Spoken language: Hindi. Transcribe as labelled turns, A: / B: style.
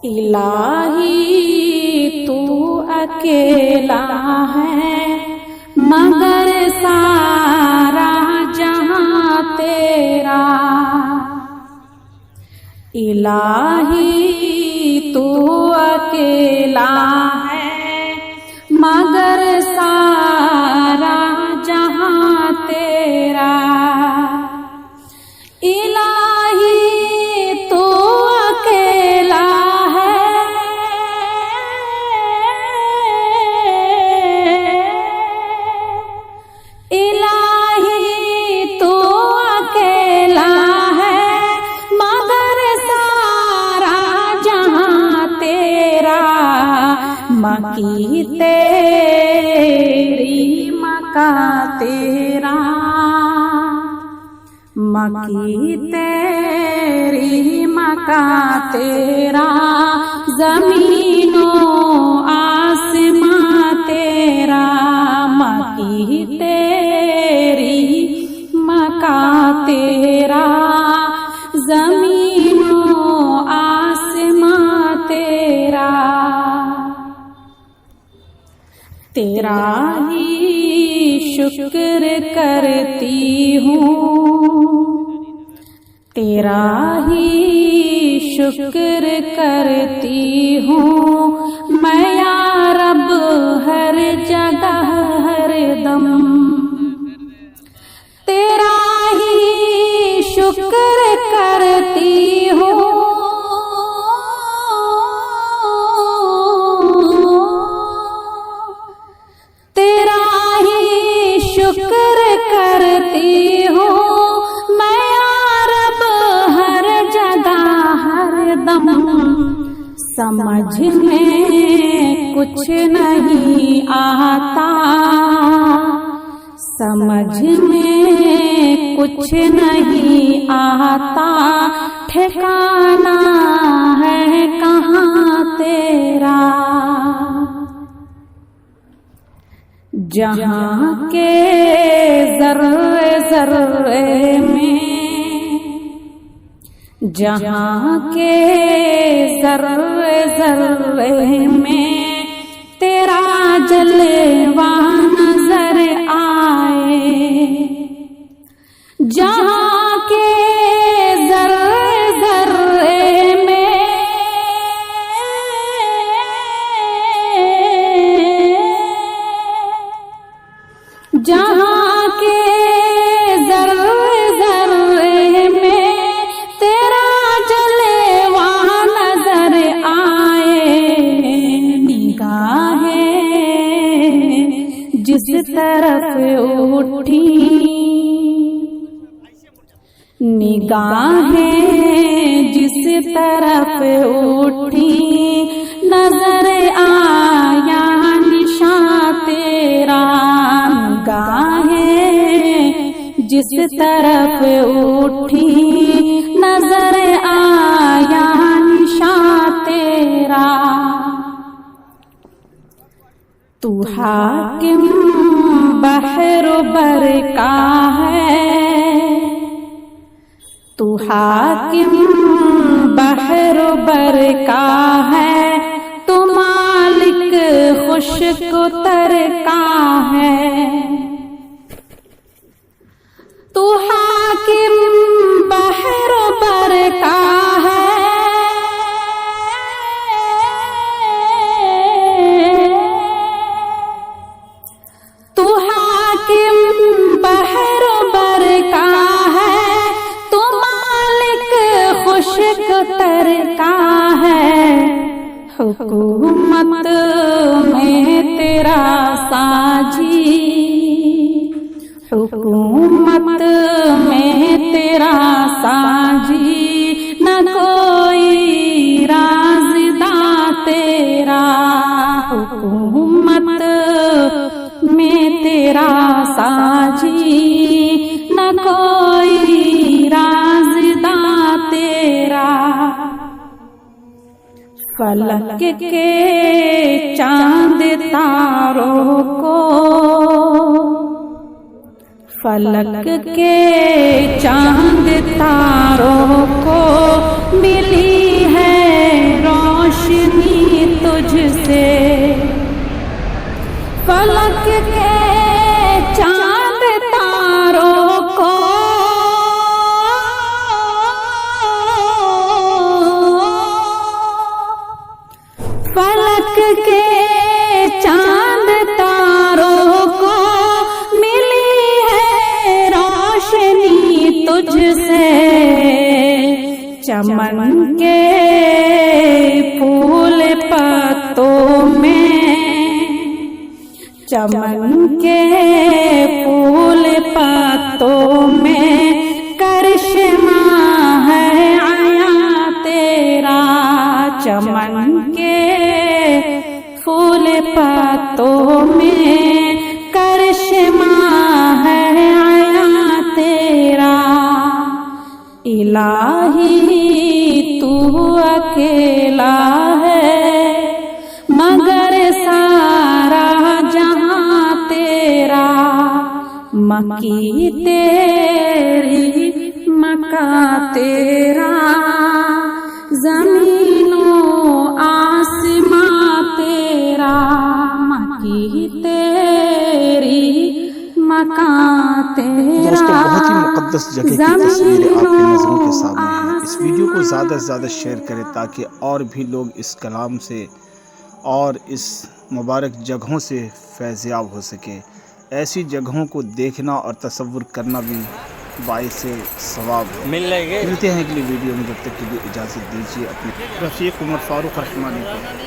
A: इलाही तू अकेला है मगर सारा जहां तेरा। इलाही तू अकेला है मगर सारा जहां तेरा। इलाही तू अकेला है, इलाही तू अकेला है मगर सारा जहां तेरा। मकी तेरी मका तेरा, मकी तेरी मका तेरा। ज़मीनों आसमां तेरा, मकी तेरी मका तेरा। ज़मीनों आसमां तेरा, तेरा ही शुक्र करती हूँ, तेरा ही शुक्र करती हूँ मैं या रब हर जगह हर दम। तेरा ही शुक्र करती हूँ, तेरा ही शुक्र करती हूँ मैं या रब हर जगह हर दम। समझ में कुछ नहीं आता, समझ में कुछ नहीं आता। ठिकाना है कहाँ तेरा, जहाँ के ज़र्रे ज़र्रे में, जहाँ के ज़र्रे ज़र्रे में तेरा जलवा नजर आए। जहाँ के ज़र्रे ज़र्रे में, जहाँ के ज़र्रे ज़र्रे में तेरा जलवा नजर आए। निगाहें जिस तरफ उठी, निगाहें जिस तरफ उठी नजर आया निशान तेरा। निगाहें जिस तरफ उठी नजर आया निशान तेरा। तू हाकिम बहरो बर का है, तू हाकिम बहरो बर का है। तू मालिक खुश्क तर का है, तू हाकिम बहरो बर का है। तू हाकिम बहरो बर का है, तू मालिक खुश्क तर का है। हुकूमत में तेरा साजी, हुकूमत में तेरा साजी। न कोई राज़दा तेरा, हुकूमत में तेरा साजी। न कोई राज़दा तेरा। फलक के चांद तारों को, फलक के चांद तारों को मिली है रोशनी के चांद तारों को फलक के चांद तारों को मिली है रोशनी तुझसे। चमन के फूल पत्तों में, चमन के फूल पत्तों में करिश्मा है आया तेरा। चमन के फूल पत्तों में करिश्मा है आया तेरा। इलाही तू अकेला है मगर सारा जहां तेरा। मकी तेरी मका तेरा, जमीनों आसमां तेरा। मकी तेरी मका तेरा।
B: दोस्तों, बहुत ही मुक़द्दस जगह की तस्वीरें आपकी नज़रों के सामने हैं। इस वीडियो को ज़्यादा से ज़्यादा शेयर करें ताकि और भी लोग इस कलाम से और इस मुबारक जगहों से फैज़याब हो सके। ऐसी जगहों को देखना और तसव्वुर करना भी बाइस सवाब है। मिलते हैं अगली वीडियो में, जब तक के लिए इजाज़त दीजिए। अपने रफ़ीक़ उमर फ़ारूक रहमानी को।